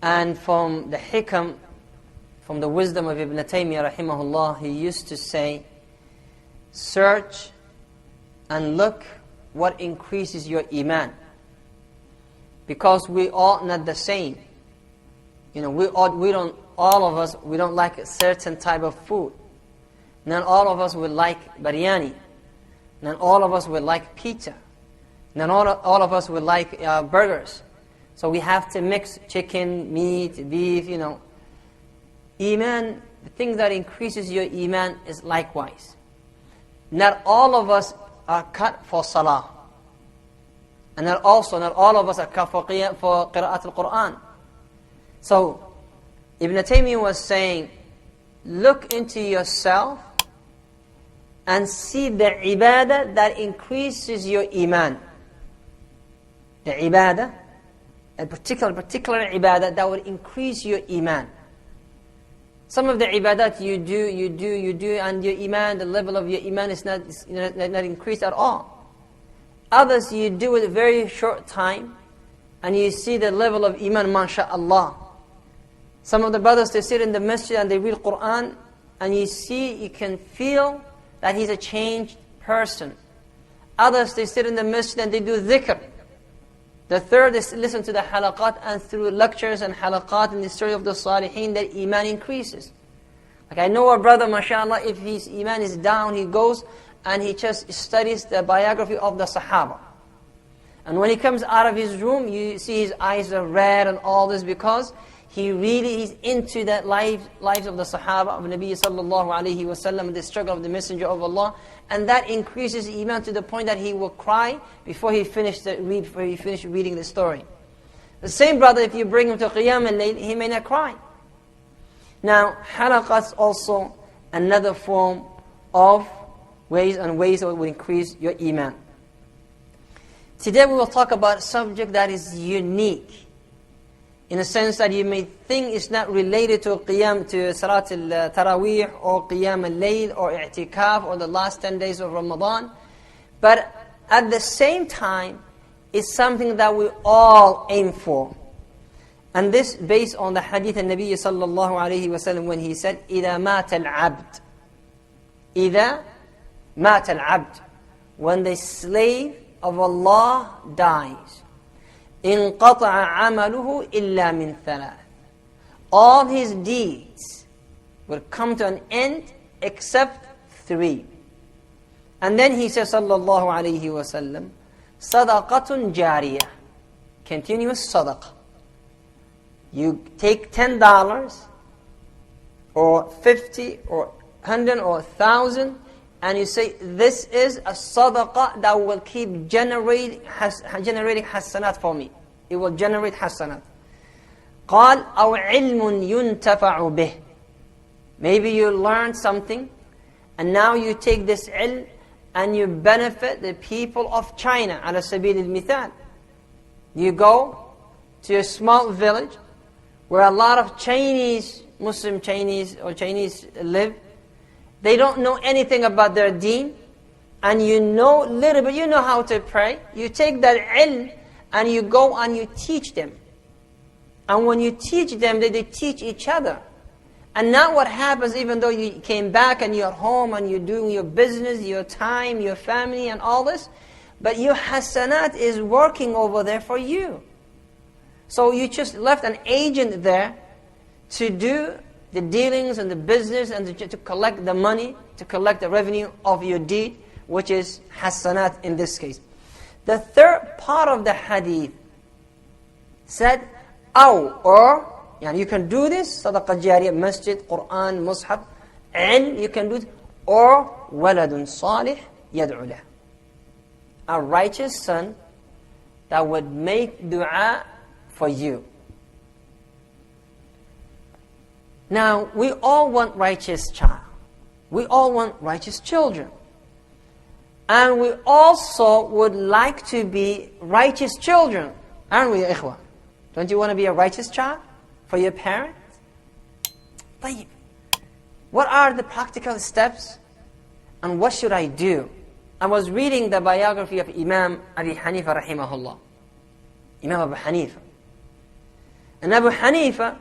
And from the hikam, from the wisdom of Ibn Taymiyyah rahimahullah, he used to say, search and look what increases your iman. Because we are not the same. We don't like a certain type of food. Not all of us would like biryani. Not all of us would like pizza. Not all of us would like burgers. So we have to mix chicken, meat, beef, Iman, the thing that increases your iman is likewise. Not all of us are cut for salah. And not all of us are cut for qira'at al-Qur'an. So, Ibn Taymiyyah was saying, look into yourself and see the ibadah that increases your iman. The ibadah, a particular ibadah that would increase your iman. Some of the ibadat you do, and your iman, the level of your iman is not increased at all. Others you do it a very short time, and you see the level of iman, masha'Allah. Some of the brothers, they sit in the masjid and they read Qur'an, and you can feel that he's a changed person. Others, they sit in the masjid and they do dhikr. The third is listen to the halaqat, and through lectures and halaqat in the story of the Salihin, that iman increases. Like I know a brother, mashallah, if his iman is down, he goes and he just studies the biography of the Sahaba. And when he comes out of his room, you see his eyes are red and all this, because he's into that lives of the Sahaba, of Nabi sallallahu alayhi wa sallam, the struggle of the Messenger of Allah. And that increases iman to the point that he will cry before he finished reading the story. The same brother, if you bring him to Qiyam al-Layl, he may not cry. Now, halaqats also another form of ways that will increase your iman. Today we will talk about a subject that is unique, in a sense that you may think it's not related to Salat al-Taraweeh or Qiyam al-Layl or I'tikaf or the last 10 days of Ramadan. But at the same time, it's something that we all aim for. And this based on the hadith of Nabi sallallahu alayhi wa sallam, when he said, إِذَا مَاتَ الْعَبْدِ إِذَا مَاتَ الْعَبْدِ When the slave of Allah dies, إِنْقَطَعَ عَمَلُهُ إِلَّا مِنْ ثَلَاثٍ All his deeds will come to an end except 3. And then he says, sallallahu alayhi wa sallam, صَدَقَةٌ جَارِيَةٌ Continuous sadaqah. You take $10 or 50 or 100 or 1,000, and you say, this is a sadaqah that will keep generating hasanat for me. It will generate hasanat. قال أو علم ينتفع به Maybe you learned something, and now you take this ilm and you benefit the people of China. على سبيل المثال. You go to a small village where a lot of Muslim Chinese live. They don't know anything about their deen, and you know little bit, you know how to pray. You take that ilm and you go and you teach them. And when you teach them, they teach each other. And now what happens, even though you came back and you're home and you're doing your business, your time, your family and all this, but your hasanat is working over there for you. So you just left an agent there to do the dealings and the business and to collect the money, to collect the revenue of your deed, which is hasanat in this case. The third part of the hadith said, or you can do this, sadaqah jariyah, masjid, Qur'an, mushaf, and you can do it, or waladun salih yad'u lah. A righteous son that would make dua for you. Now, we all want righteous child. We all want righteous children. And we also would like to be righteous children. Aren't we, ikhwah? Don't you want to be a righteous child for your parents? طيب. What are the practical steps? And what should I do? I was reading the biography of Imam Abi Hanifa rahimahullah. Imam Abu Hanifa. And Abu Hanifa,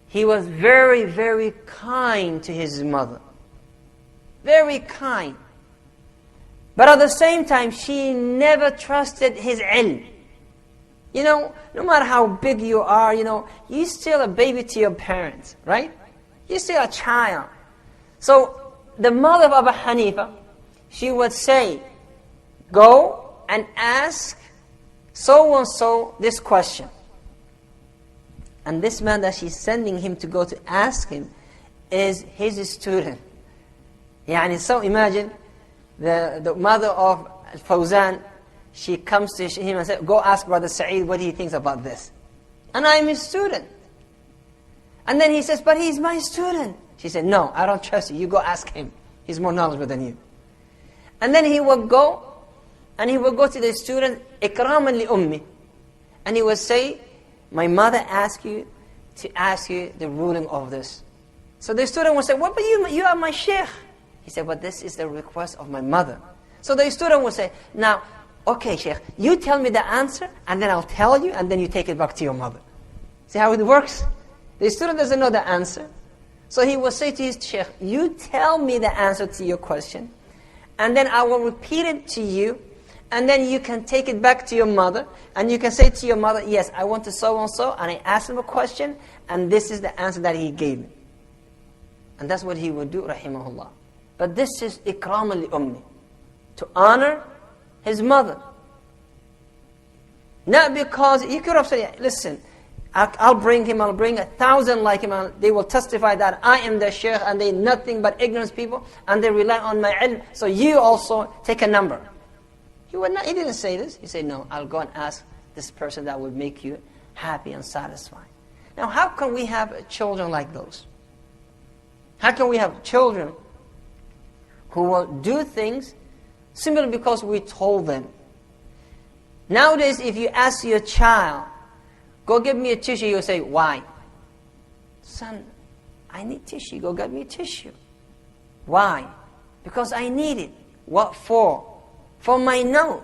he was very, very kind to his mother. Very kind. But at the same time, she never trusted his ilm. You know, no matter how big you are, you know, you're still a baby to your parents, right? You're still a child. So, the mother of Abu Hanifa, she would say, go and ask so-and-so this question. And this man that she's sending him to go to ask him is his student. Yani, so imagine the mother of Fawzan, she comes to him and says, go ask Brother Sa'id what he thinks about this. And I'm his student. And then he says, but he's my student. She said, no, I don't trust you. You go ask him. He's more knowledgeable than you. And then he would go, and he would go to the student, ikraman li ummi. And he would say, my mother asked you to ask you the ruling of this. So the student would say, what, but you are my sheikh. He said, but this is the request of my mother. So the student would say, now, okay, sheikh, you tell me the answer, and then I'll tell you, and then you take it back to your mother. See how it works? The student doesn't know the answer. So he will say to his sheikh, you tell me the answer to your question, and then I will repeat it to you, and then you can take it back to your mother, and you can say to your mother, yes, I want to so-and-so, and I asked him a question, and this is the answer that he gave me. And that's what he would do, rahimahullah. But this is ikram li-ummi, to honor his mother. Not because, he could have said, listen, I'll bring 1,000 like him, and they will testify that I am the sheikh, and they nothing but ignorant people, and they rely on my ilm, so you also take a number. He didn't say this. He said, no, I'll go and ask this person that will make you happy and satisfied. Now, how can we have children like those? How can we have children who will do things simply because we told them? Nowadays, if you ask your child, go get me a tissue, you'll say, why? Son, I need tissue. Go get me a tissue. Why? Because I need it. What for? For my nose.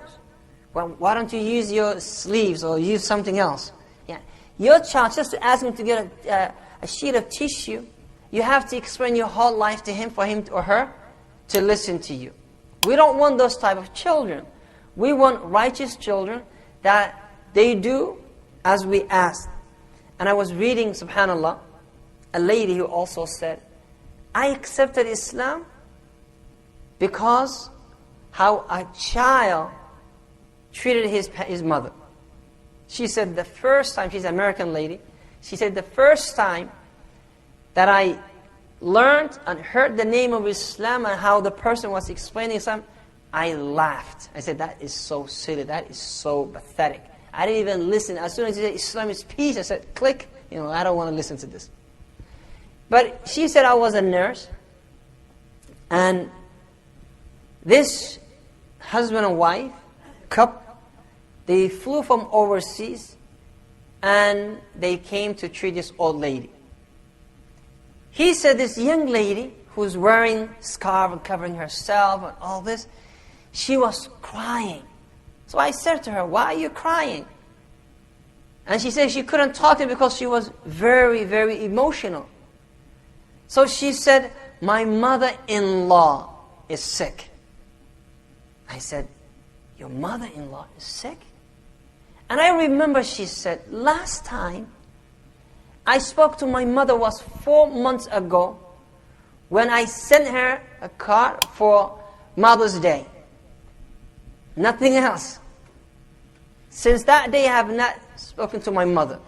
Well, why don't you use your sleeves or use something else? Yeah. Your child, just to ask him to get a sheet of tissue, you have to explain your whole life to him, for him or her to listen to you. We don't want those type of children. We want righteous children that they do as we ask. And I was reading, subhanallah, a lady who also said, I accepted Islam because how a child treated his mother. She said the first time, she's an American lady, she said the first time that I learned and heard the name of Islam and how the person was explaining Islam, I laughed. I said, that is so silly, that is so pathetic. I didn't even listen. As soon as he said Islam is peace, I said, click, I don't want to listen to this. But she said I was a nurse, and this husband and wife couple, they flew from overseas, and they came to treat this old lady. He said this young lady who's wearing scarf and covering herself and all this, she was crying. So I said to her, why are you crying? And she said she couldn't talk to me because she was very, very emotional. So she said, my mother-in-law is sick. I said, your mother-in-law is sick? And I remember she said, last time I spoke to my mother was 4 months ago when I sent her a card for Mother's Day. Nothing else. Since that day I have not spoken to my mother.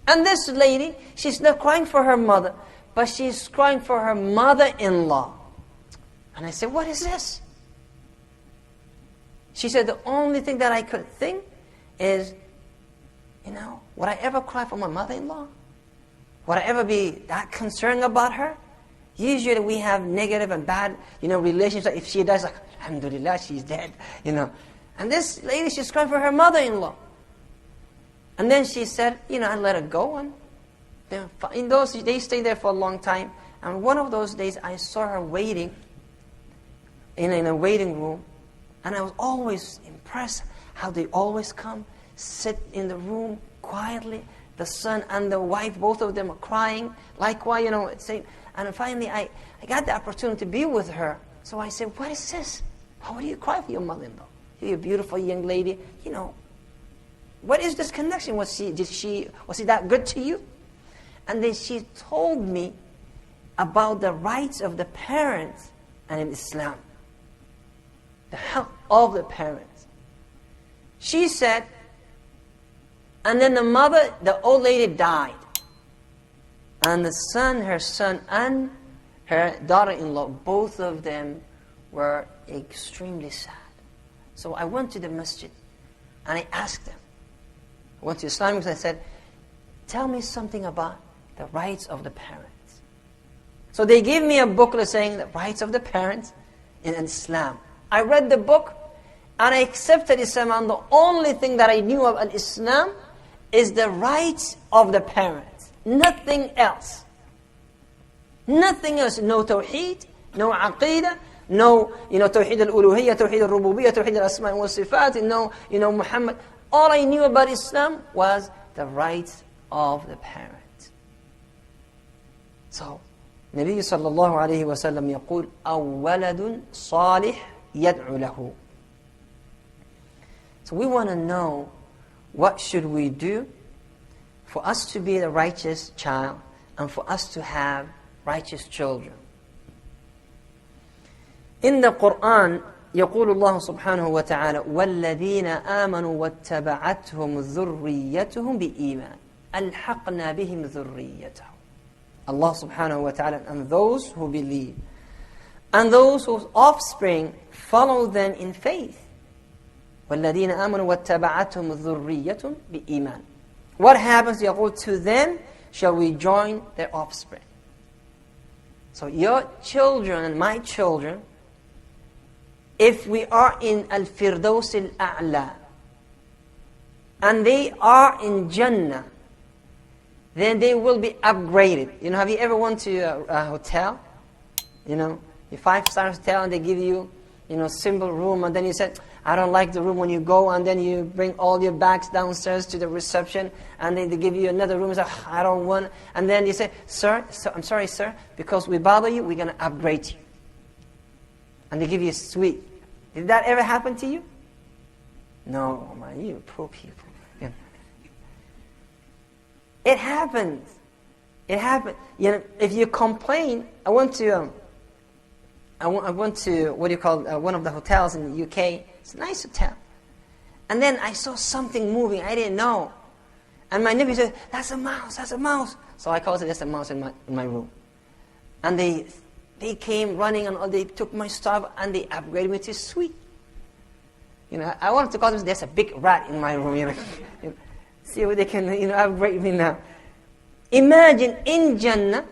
And this lady, she's not crying for her mother, but she's crying for her mother-in-law. And I said, what is this? She said, the only thing that I could think is, would I ever cry for my mother-in-law? Would I ever be that concerned about her? Usually we have negative and bad, relationships. If she dies, like, alhamdulillah, she's dead, And this lady, she's crying for her mother-in-law. And then she said, I let her go. And then in those, they stayed there for a long time. And one of those days, I saw her waiting in a waiting room. And I was always impressed how they always come, sit in the room, quietly, the son and the wife, both of them are crying. Likewise, saying, and finally I got the opportunity to be with her. So I said, what is this? Why do you cry for your mother-in-law? You're a beautiful young lady. What is this connection? Was he that good to you? And then she told me about the rights of the parents and in Islam. The help of the parents. She said, and then the old lady died. And her son and her daughter-in-law, both of them were extremely sad. So I went to the masjid and I asked them. I went to Islamics and I said, tell me something about the rights of the parents. So they gave me a booklet saying the rights of the parents in Islam. I read the book and I accepted Islam, and the only thing that I knew of Islam is the rights of the parents. Nothing else. Nothing else. No tawheed, no aqidah, no tawheed al-uluhiyyah, tawheed al-rububiyyah, tawheed al-asma' wa sifat, no Muhammad. All I knew about Islam was the rights of the parents. So, Nabi sallallahu alayhi wa sallam يقول أو ولد صالح يدعو له. So we want to know what should we do for us to be the righteous child and for us to have righteous children. In the Quran يقول الله سبحانه وتعالى والذين آمنوا واتبعتهم ذريتهم بإيمان ألحقنا بهم ذريتهم. Allah subhanahu wa ta'ala, and those who believe and those whose offspring follow them in faith. وَالَّذِينَ آمَنُوا وَاتَّبَعَتْهُمُ ذُرِّيَّةٌ بِإِيمَانٍ. What happens? يقول, to them shall we join their offspring. So your children and my children, if we are in Al-Firdaus Al-A'la and they are in Jannah, then they will be upgraded. Have you ever went to a hotel? A 5-star hotel, and they give you, simple room, and then you said, I don't like the room when you go, and then you bring all your bags downstairs to the reception, and then they give you another room, and say, I don't want, and then you say, sir, I'm sorry, sir, because we bother you, we're going to upgrade you. And they give you a suite. Did that ever happen to you? No, man, you poor people. It happens. It happens. If you complain, I went to one of the hotels in the UK. It's a nice hotel. And then I saw something moving. I didn't know. And my nephew said, that's a mouse, that's a mouse. So I called it, that's a mouse in my room. And they came running and they took my stuff and they upgraded me to a suite. I wanted to call them, there's a big rat in my room. See what they can, upgrade me now. Imagine in Jannah,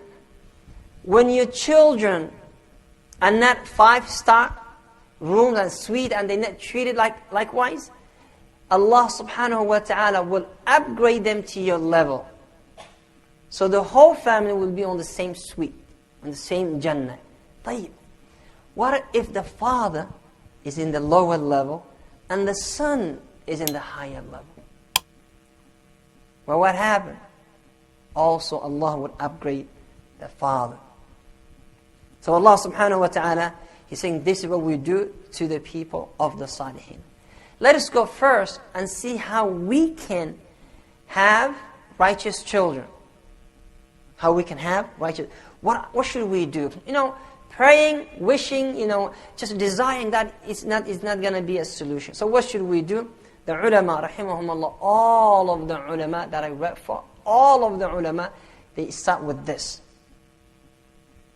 when your children are not 5-star rooms and suite and they're not treated likewise, Allah subhanahu wa ta'ala will upgrade them to your level. So the whole family will be on the same suite, on the same Jannah. طيب. What if the father is in the lower level and the son is in the higher level? Well, what happened? Also, Allah would upgrade the father. So Allah subhanahu wa ta'ala, He's saying this is what we do to the people of the Salihin. Let us go first and see how we can have righteous children. How we can have righteous... What should we do? Praying, wishing, just desiring that it's not going to be a solution. So what should we do? The ulama, rahimahumullah, all of the ulama that I read for, all of the ulama, they start with this.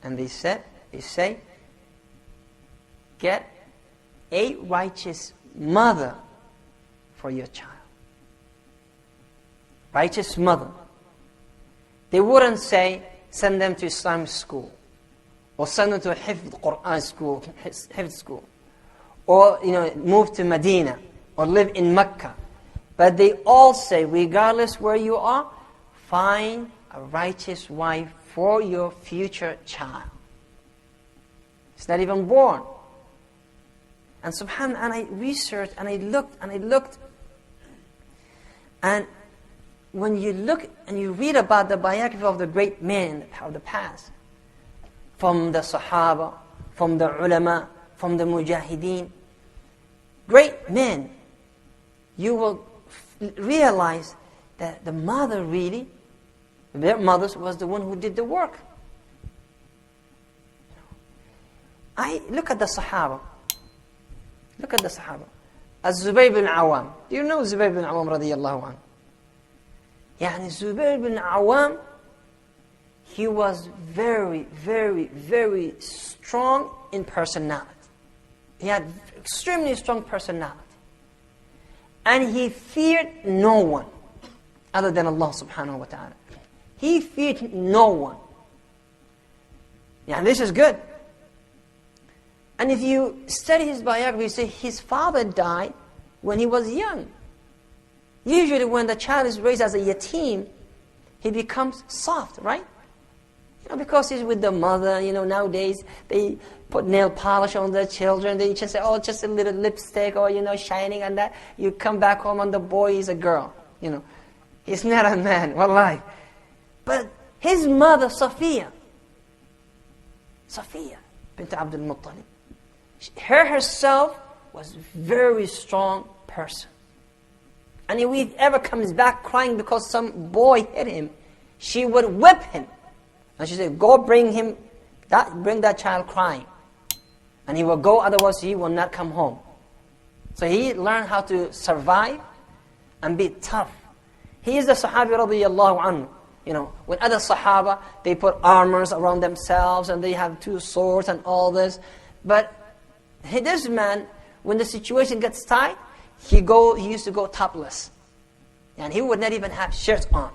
And they say, get a righteous mother for your child. Righteous mother. They wouldn't say, send them to Islamic school, or send them to a Hifd Quran school, Hifd school, or move to Medina, or live in Mecca. But they all say, regardless where you are, find a righteous wife for your future child. It's not even born. And subhanAllah, and I researched, and I looked, and when you look and you read about the biography of the great men of the past, from the Sahaba, from the ulama, from the mujahideen, great men, you will realize that the mother really, their mothers was the one who did the work. I look at the Sahaba. Look at the Sahaba. Az-Zubayr bin Awam. Do you know Zubayr bin Awam radiyallahu anhu? Yani Zubayr bin Awam, he was very, very, very strong in personality. He had extremely strong personality. And he feared no one other than Allah subhanahu wa ta'ala. He feared no one. Yeah, this is good. And if you study his biography, you see his father died when he was young. Usually when the child is raised as a yatim, he becomes soft, right? Because he's with the mother. Nowadays they put nail polish on their children. They just say, oh, just a little lipstick or, shining on that. You come back home and the boy is a girl. He's not a man, wallahi. But his mother, Safiya bint Abdul Muttalib, her herself was a very strong person. And if he ever comes back crying because some boy hit him, she would whip him. And she said, go bring that child crying. And he will go, otherwise he will not come home. So he learned how to survive and be tough. He is the Sahabi radiyallahu anhu. When other Sahaba, they put armors around themselves and they have 2 swords and all this. But this man, when the situation gets tight, he used to go topless. And he would not even have shirts on.